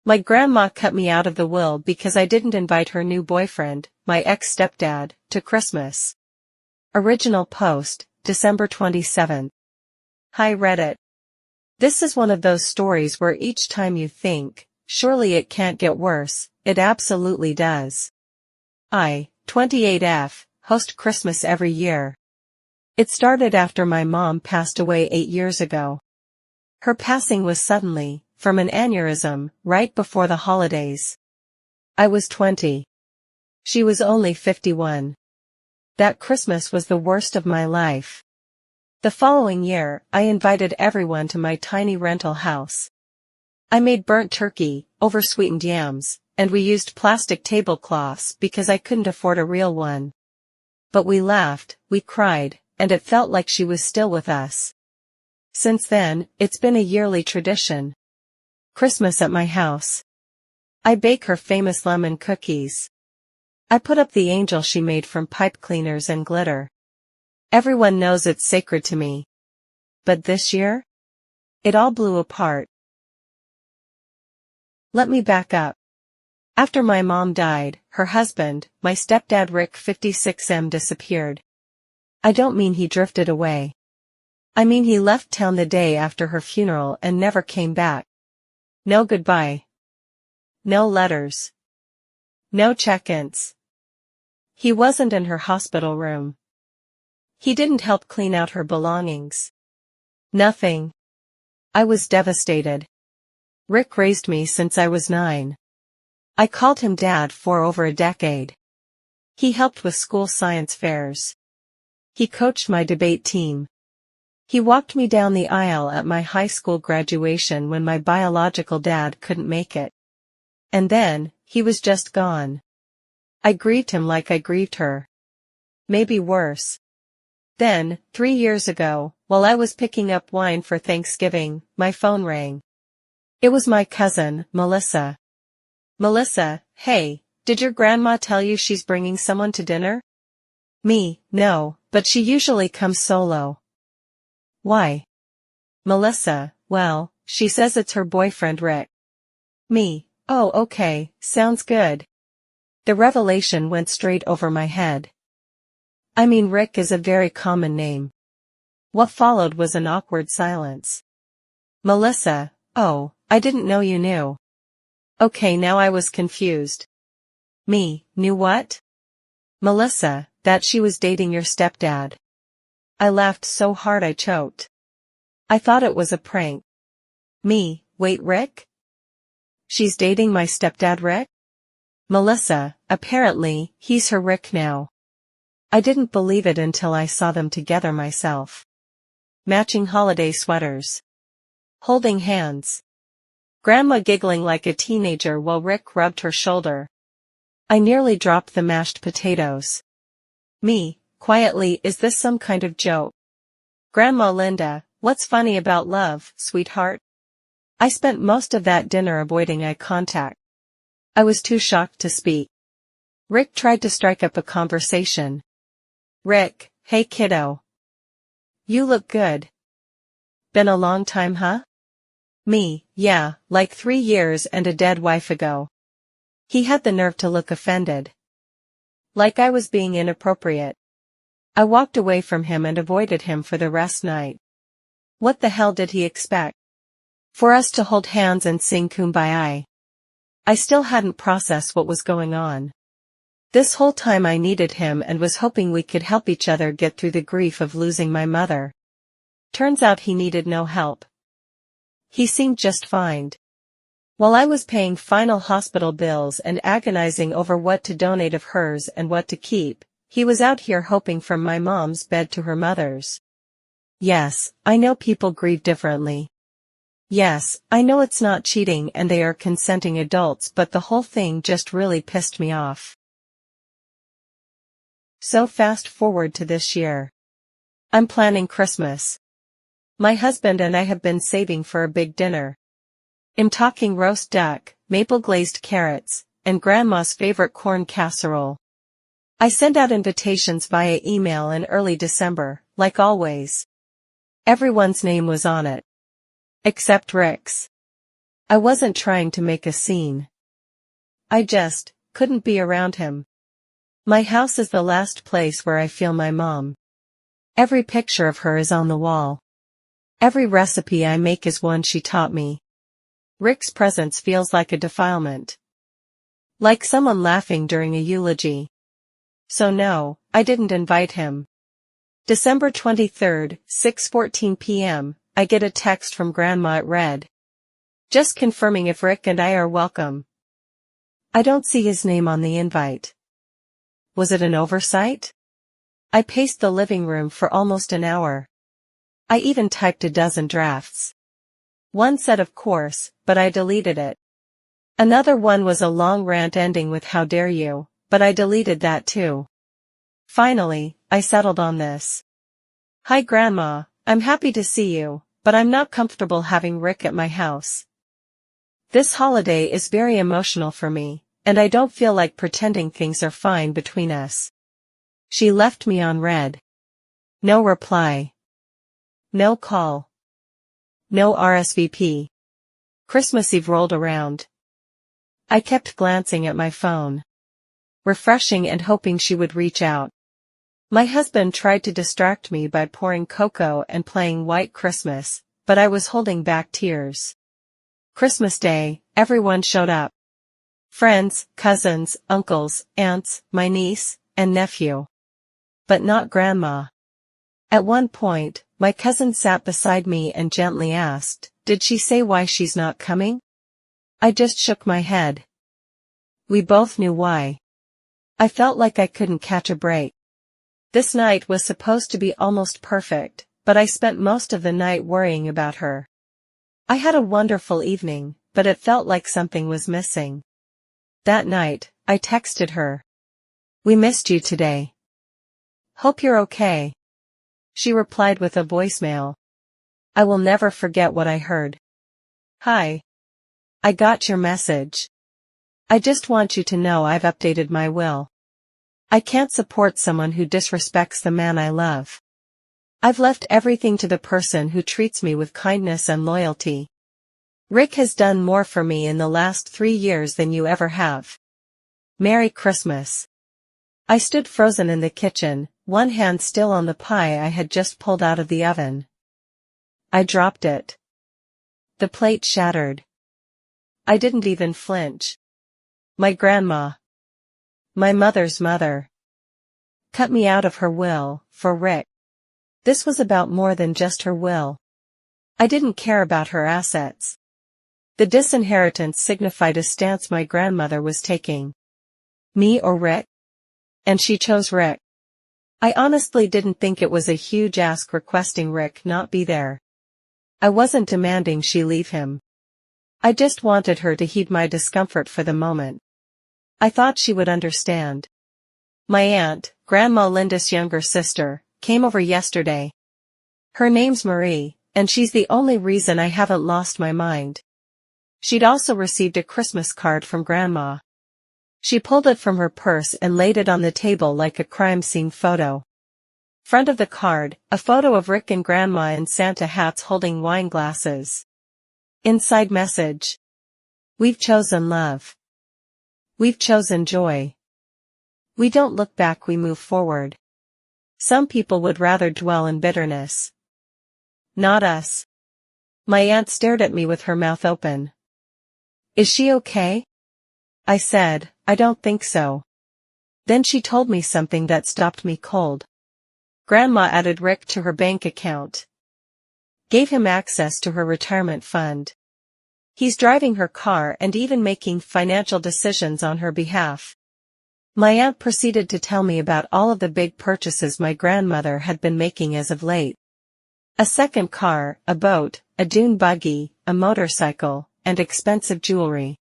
My grandma cut me out of the will because I didn't invite her new boyfriend, my ex-stepdad, to Christmas. Original post, December 27. Hi Reddit. This is one of those stories where each time you think, surely it can't get worse, it absolutely does. I, 28F, host Christmas every year. It started after my mom passed away 8 years ago. Her passing was suddenly, from an aneurysm, right before the holidays. I was 20. She was only 51. That Christmas was the worst of my life. The following year, I invited everyone to my tiny rental house. I made burnt turkey, oversweetened yams, and we used plastic tablecloths because I couldn't afford a real one. But we laughed, we cried, and it felt like she was still with us. Since then, it's been a yearly tradition. Christmas at my house. I bake her famous lemon cookies. I put up the angel she made from pipe cleaners and glitter. Everyone knows it's sacred to me. But this year? It all blew apart. Let me back up. After my mom died, her husband, my stepdad Rick 56M disappeared. I don't mean he drifted away. I mean he left town the day after her funeral and never came back. No goodbye. No letters. No check-ins. He wasn't in her hospital room. He didn't help clean out her belongings. Nothing. I was devastated. Rick raised me since I was 9. I called him Dad for over a decade. He helped with school science fairs. He coached my debate team. He walked me down the aisle at my high school graduation when my biological dad couldn't make it. And then, he was just gone. I grieved him like I grieved her. Maybe worse. Then, 3 years ago, while I was picking up wine for Thanksgiving, my phone rang. It was my cousin, Melissa. Melissa, hey, did your grandma tell you she's bringing someone to dinner? Me, no, but she usually comes solo. Why? Melissa, well, she says it's her boyfriend Rick. Me, oh okay, sounds good. The revelation went straight over my head. I mean Rick is a very common name. What followed was an awkward silence. Melissa, oh, I didn't know you knew. Okay, now I was confused. Me, knew what? Melissa, that she was dating your stepdad. I laughed so hard I choked. I thought it was a prank. Me, wait Rick? She's dating my stepdad Rick? Melissa, apparently, he's her Rick now. I didn't believe it until I saw them together myself. Matching holiday sweaters. Holding hands. Grandma giggling like a teenager while Rick rubbed her shoulder. I nearly dropped the mashed potatoes. Me, quietly, is this some kind of joke? Grandma Linda, what's funny about love, sweetheart? I spent most of that dinner avoiding eye contact. I was too shocked to speak. Rick tried to strike up a conversation. Rick, hey kiddo. You look good. Been a long time, huh? Me, yeah, like 3 years and a dead wife ago. He had the nerve to look offended. Like I was being inappropriate. I walked away from him and avoided him for the rest night. What the hell did he expect? For us to hold hands and sing Kumbaya. I still hadn't processed what was going on. This whole time I needed him and was hoping we could help each other get through the grief of losing my mother. Turns out he needed no help. He seemed just fine. While I was paying final hospital bills and agonizing over what to donate of hers and what to keep, he was out here hoping from my mom's bed to her mother's. Yes, I know people grieve differently. Yes, I know it's not cheating and they are consenting adults, but the whole thing just really pissed me off. So fast forward to this year. I'm planning Christmas. My husband and I have been saving for a big dinner. I'm talking roast duck, maple glazed carrots, and grandma's favorite corn casserole. I sent out invitations via email in early December, like always. Everyone's name was on it. Except Rick's. I wasn't trying to make a scene. I just couldn't be around him. My house is the last place where I feel my mom. Every picture of her is on the wall. Every recipe I make is one she taught me. Rick's presence feels like a defilement. Like someone laughing during a eulogy. So no, I didn't invite him. December 23rd, 6:14 p.m., I get a text from Grandma at Red. Just confirming if Rick and I are welcome. I don't see his name on the invite. Was it an oversight? I paced the living room for almost an hour. I even typed a dozen drafts. One said of course, but I deleted it. Another one was a long rant ending with how dare you, but I deleted that too. Finally, I settled on this. Hi Grandma, I'm happy to see you, but I'm not comfortable having Rick at my house. This holiday is very emotional for me, and I don't feel like pretending things are fine between us. She left me on red. No reply. No call. No RSVP. Christmas Eve rolled around. I kept glancing at my phone. Refreshing and hoping she would reach out. My husband tried to distract me by pouring cocoa and playing White Christmas, but I was holding back tears. Christmas Day, everyone showed up. Friends, cousins, uncles, aunts, my niece, and nephew. But not Grandma. At one point, my cousin sat beside me and gently asked, "Did she say why she's not coming?" I just shook my head. We both knew why. I felt like I couldn't catch a break. This night was supposed to be almost perfect, but I spent most of the night worrying about her. I had a wonderful evening, but it felt like something was missing. That night, I texted her. "We missed you today. Hope you're okay." She replied with a voicemail. I will never forget what I heard. "Hi. I got your message. I just want you to know I've updated my will. I can't support someone who disrespects the man I love. I've left everything to the person who treats me with kindness and loyalty. Rick has done more for me in the last 3 years than you ever have. Merry Christmas." I stood frozen in the kitchen, one hand still on the pie I had just pulled out of the oven. I dropped it. The plate shattered. I didn't even flinch. My grandma. My mother's mother. Cut me out of her will, for Rick. This was about more than just her will. I didn't care about her assets. The disinheritance signified a stance my grandmother was taking. Me or Rick? And she chose Rick. I honestly didn't think it was a huge ask requesting Rick not be there. I wasn't demanding she leave him. I just wanted her to heed my discomfort for the moment. I thought she would understand. My aunt, Grandma Linda's younger sister, came over yesterday. Her name's Marie, and she's the only reason I haven't lost my mind. She'd also received a Christmas card from Grandma. She pulled it from her purse and laid it on the table like a crime scene photo. Front of the card, a photo of Rick and Grandma in Santa hats holding wine glasses. Inside message. We've chosen love. We've chosen joy. We don't look back, we move forward. Some people would rather dwell in bitterness. Not us. My aunt stared at me with her mouth open. Is she okay? I said, I don't think so. Then she told me something that stopped me cold. Grandma added Rick to her bank account. Gave him access to her retirement fund. He's driving her car and even making financial decisions on her behalf. My aunt proceeded to tell me about all of the big purchases my grandmother had been making as of late. A second car, a boat, a dune buggy, a motorcycle, and expensive jewelry.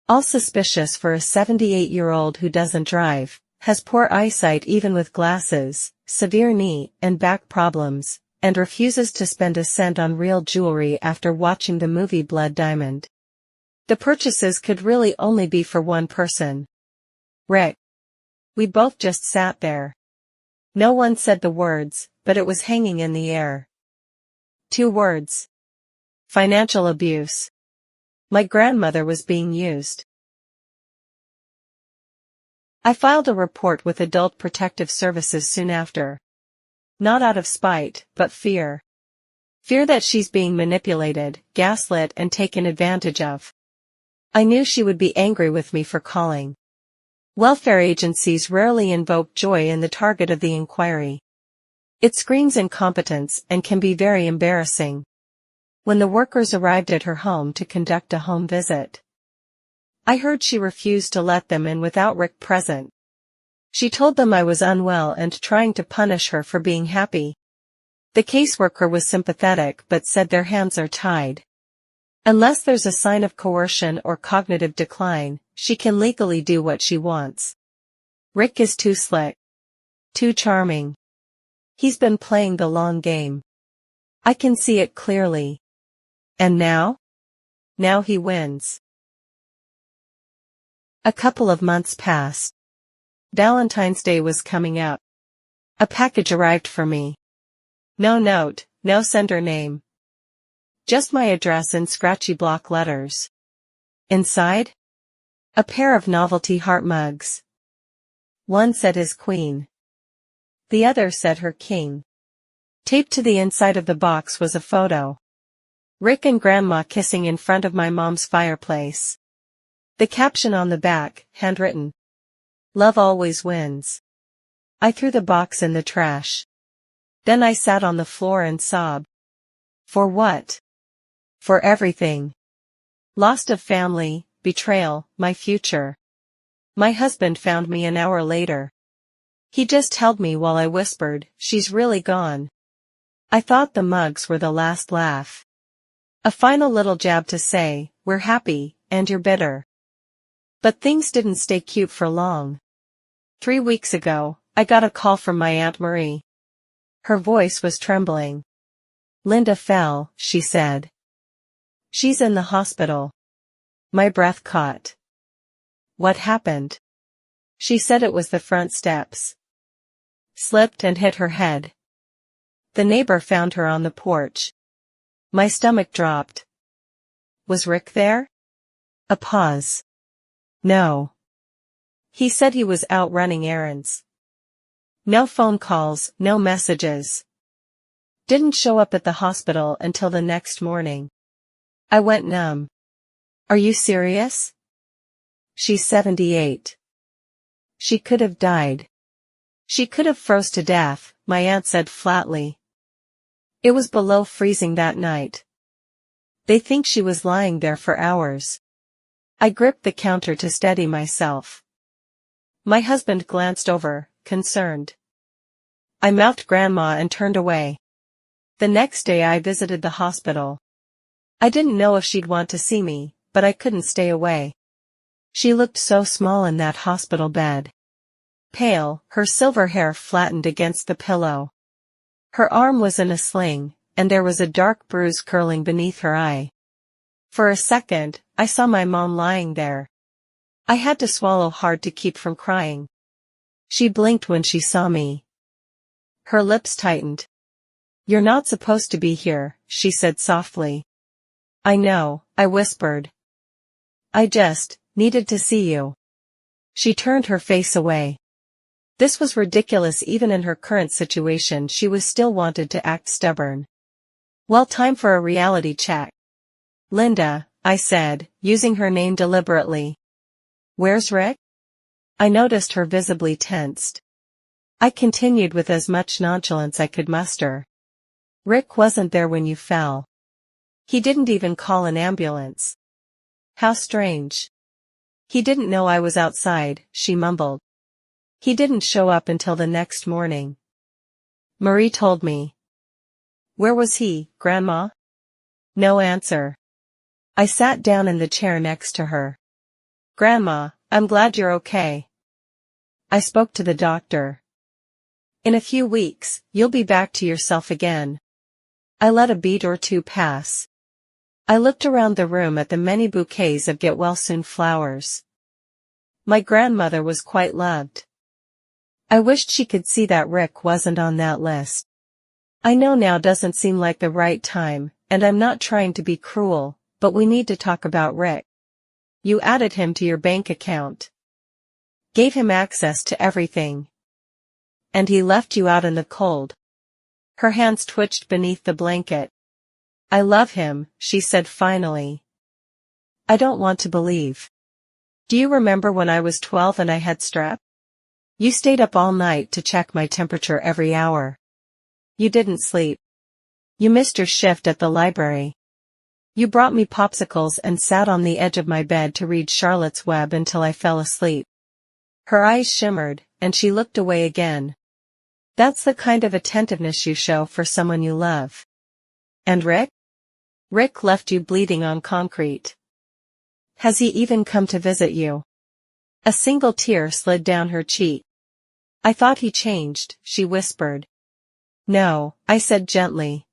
All suspicious for a 78-year-old who doesn't drive, has poor eyesight even with glasses, severe knee and back problems, and refuses to spend a cent on real jewelry after watching the movie Blood Diamond. The purchases could really only be for one person. Rick. We both just sat there. No one said the words, but it was hanging in the air. 2 words. Financial abuse. My grandmother was being used. I filed a report with Adult Protective Services soon after. Not out of spite, but fear. Fear that she's being manipulated, gaslit, and taken advantage of. I knew she would be angry with me for calling. Welfare agencies rarely invoke joy in the target of the inquiry. It screams incompetence and can be very embarrassing. When the workers arrived at her home to conduct a home visit, I heard she refused to let them in without Rick present. She told them I was unwell and trying to punish her for being happy. The caseworker was sympathetic but said their hands are tied. Unless there's a sign of coercion or cognitive decline, she can legally do what she wants. Rick is too slick. Too charming. He's been playing the long game. I can see it clearly. And now? Now he wins. A couple of months passed. Valentine's Day was coming up. A package arrived for me. No note, no sender name. Just my address in scratchy block letters. Inside? A pair of novelty heart mugs. One said his queen. The other said her king. Taped to the inside of the box was a photo. Rick and Grandma kissing in front of my mom's fireplace. The caption on the back, handwritten. Love always wins. I threw the box in the trash. Then I sat on the floor and sobbed. For what? For everything. Lost of family, betrayal, my future. My husband found me an hour later. He just held me while I whispered, she's really gone. I thought the mugs were the last laugh. A final little jab to say, we're happy, and you're bitter. But things didn't stay cute for long. 3 weeks ago, I got a call from my Aunt Marie. Her voice was trembling. Linda fell, she said. She's in the hospital. My breath caught. What happened? She said it was the front steps. Slipped and hit her head. The neighbor found her on the porch. My stomach dropped. Was Rick there? A pause. No. He said he was out running errands. No phone calls, no messages. Didn't show up at the hospital until the next morning. I went numb. Are you serious? She's 78. She could have died. She could have froze to death, my aunt said flatly. It was below freezing that night. They think she was lying there for hours. I gripped the counter to steady myself. My husband glanced over, concerned. I mouthed Grandma and turned away. The next day I visited the hospital. I didn't know if she'd want to see me, but I couldn't stay away. She looked so small in that hospital bed. Pale, her silver hair flattened against the pillow. Her arm was in a sling, and there was a dark bruise curling beneath her eye. For a second, I saw my mom lying there. I had to swallow hard to keep from crying. She blinked when she saw me. Her lips tightened. You're not supposed to be here, she said softly. I know, I whispered. I just needed to see you. She turned her face away. This was ridiculous. Even in her current situation she was still wanted to act stubborn. Well, time for a reality check. Linda, I said, using her name deliberately. Where's Rick? I noticed her visibly tensed. I continued with as much nonchalance I could muster. Rick wasn't there when you fell. He didn't even call an ambulance. How strange. He didn't know I was outside, she mumbled. He didn't show up until the next morning. Marie told me. Where was he, Grandma? No answer. I sat down in the chair next to her. Grandma, I'm glad you're okay. I spoke to the doctor. In a few weeks, you'll be back to yourself again. I let a beat or two pass. I looked around the room at the many bouquets of get-well-soon flowers. My grandmother was quite loved. I wished she could see that Rick wasn't on that list. I know now doesn't seem like the right time, and I'm not trying to be cruel, But we need to talk about Rick. You added him to your bank account. Gave him access to everything. And he left you out in the cold. Her hands twitched beneath the blanket. I love him, she said finally. I don't want to believe. Do you remember when I was 12 and I had strep? You stayed up all night to check my temperature every hour. You didn't sleep. You missed your shift at the library. You brought me popsicles and sat on the edge of my bed to read Charlotte's Web until I fell asleep. Her eyes shimmered, and she looked away again. That's the kind of attentiveness you show for someone you love. And Rick? Rick left you bleeding on concrete. Has he even come to visit you? A single tear slid down her cheek. I thought he changed, she whispered. No, I said gently.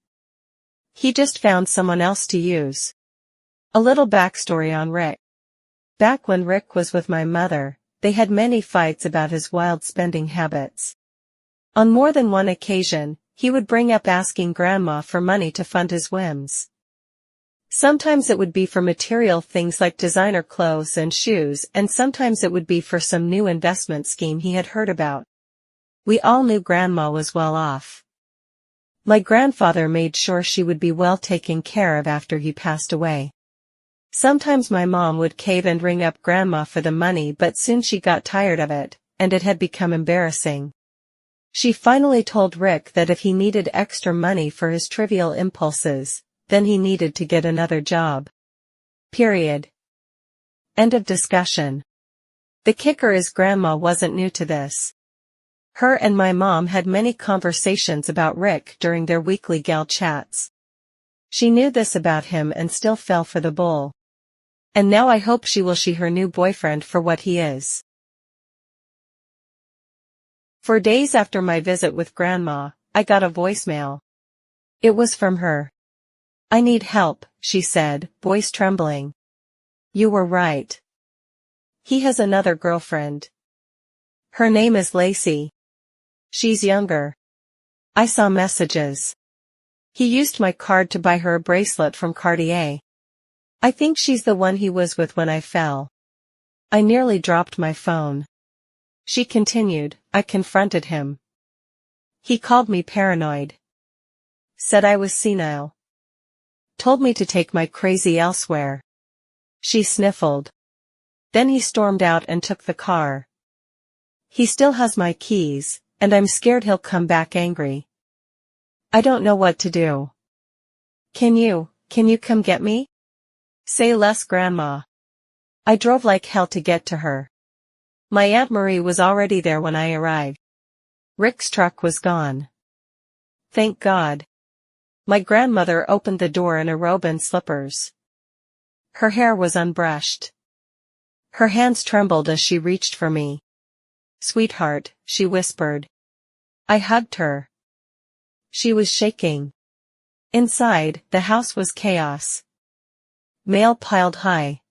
He just found someone else to use. A little backstory on Rick. Back when Rick was with my mother, they had many fights about his wild spending habits. On more than one occasion, he would bring up asking Grandma for money to fund his whims. Sometimes it would be for material things like designer clothes and shoes, and sometimes it would be for some new investment scheme he had heard about. We all knew Grandma was well off. My grandfather made sure she would be well taken care of after he passed away. Sometimes my mom would cave and ring up Grandma for the money, but soon she got tired of it, and it had become embarrassing. She finally told Rick that if he needed extra money for his trivial impulses, then he needed to get another job. Period. End of discussion. The kicker is Grandma wasn't new to this. Her and my mom had many conversations about Rick during their weekly gal chats. She knew this about him and still fell for the bull. And now I hope she will see her new boyfriend for what he is. For days after my visit with Grandma, I got a voicemail. It was from her. I need help, she said, voice trembling. You were right. He has another girlfriend. Her name is Lacey. She's younger. I saw messages. He used my card to buy her a bracelet from Cartier. I think she's the one he was with when I fell. I nearly dropped my phone. She continued. I confronted him. He called me paranoid. Said I was senile. Told me to take my crazy elsewhere. She sniffled. Then he stormed out and took the car. He still has my keys, and I'm scared he'll come back angry. I don't know what to do. Can you come get me? Say less, Grandma. I drove like hell to get to her. My Aunt Marie was already there when I arrived. Rick's truck was gone. Thank God. My grandmother opened the door in a robe and slippers. Her hair was unbrushed. Her hands trembled as she reached for me. Sweetheart, she whispered. I hugged her. She was shaking. Inside, the house was chaos. Mail piled high.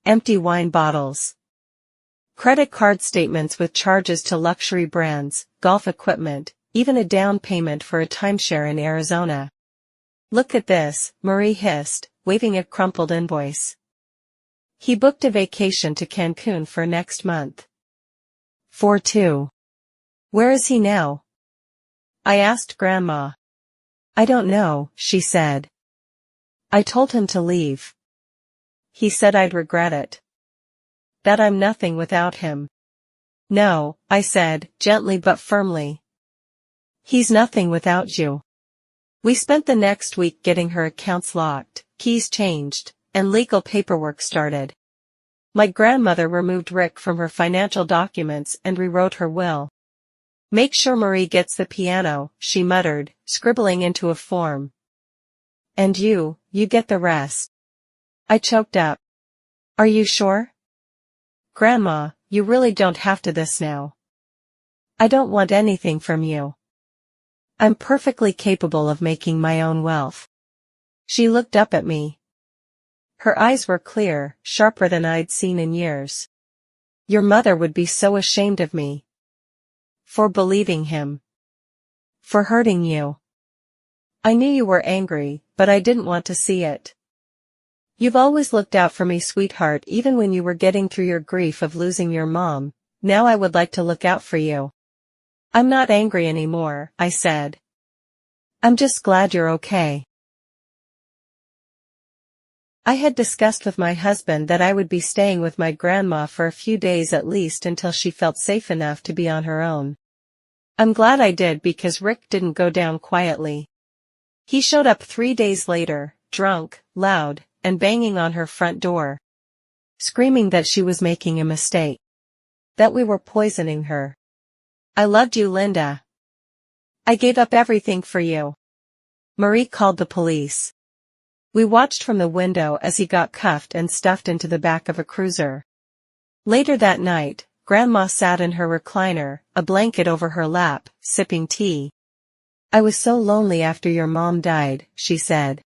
Empty wine bottles. Credit card statements with charges to luxury brands, golf equipment, even a down payment for a timeshare in Arizona. Look at this, Marie hissed, waving a crumpled invoice. He booked a vacation to Cancun for next month. For two. Where is he now? I asked Grandma. I don't know, she said. I told him to leave. He said I'd regret it. That I'm nothing without him. No, I said, gently but firmly. He's nothing without you. We spent the next week getting her accounts locked, keys changed, and legal paperwork started. My grandmother removed Rick from her financial documents and rewrote her will. Make sure Marie gets the piano, she muttered, scribbling into a form. And you get the rest. I choked up. Are you sure? Grandma, you really don't have to this now. I don't want anything from you. I'm perfectly capable of making my own wealth. She looked up at me. Her eyes were clear, sharper than I'd seen in years. Your mother would be so ashamed of me. For believing him. For hurting you. I knew you were angry, but I didn't want to see it. You've always looked out for me, sweetheart, even when you were getting through your grief of losing your mom. Now I would like to look out for you. I'm not angry anymore, I said. I'm just glad you're okay. I had discussed with my husband that I would be staying with my grandma for a few days at least until she felt safe enough to be on her own. I'm glad I did because Rick didn't go down quietly. He showed up 3 days later, drunk, loud, and banging on her front door. Screaming that she was making a mistake. That we were poisoning her. I loved you, Linda. I gave up everything for you. Marie called the police. We watched from the window as he got cuffed and stuffed into the back of a cruiser. Later that night, Grandma sat in her recliner, a blanket over her lap, sipping tea. I was so lonely after your mom died, she said.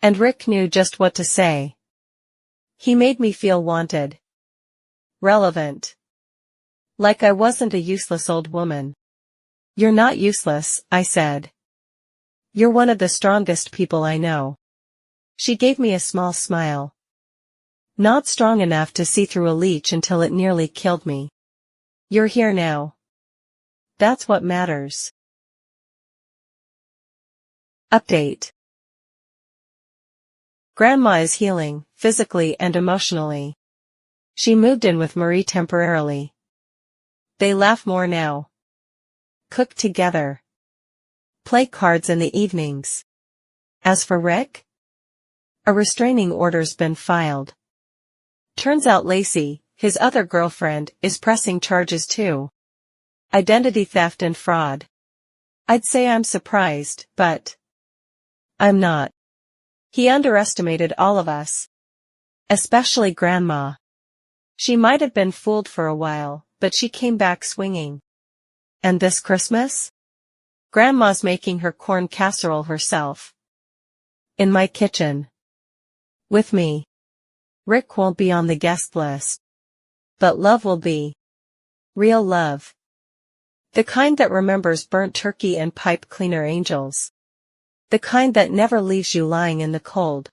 And Rick knew just what to say. He made me feel wanted. Relevant. Like I wasn't a useless old woman. You're not useless, I said. You're one of the strongest people I know. She gave me a small smile. Not strong enough to see through a leech until it nearly killed me. You're here now. That's what matters. Update. Grandma is healing, physically and emotionally. She moved in with Marie temporarily. They laugh more now. Cook together. Play cards in the evenings. As for Rick? A restraining order's been filed. Turns out Lacey, his other girlfriend, is pressing charges too. Identity theft and fraud. I'd say I'm surprised, but I'm not. He underestimated all of us. Especially Grandma. She might have been fooled for a while, but she came back swinging. And this Christmas? Grandma's making her corn casserole herself. In my kitchen. With me. Rick won't be on the guest list. But love will be. Real love. The kind that remembers burnt turkey and pipe cleaner angels. The kind that never leaves you lying in the cold.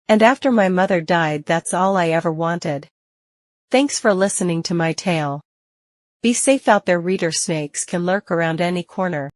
And after my mother died, that's all I ever wanted. Thanks for listening to my tale. Be safe out there, reader. Snakes can lurk around any corner.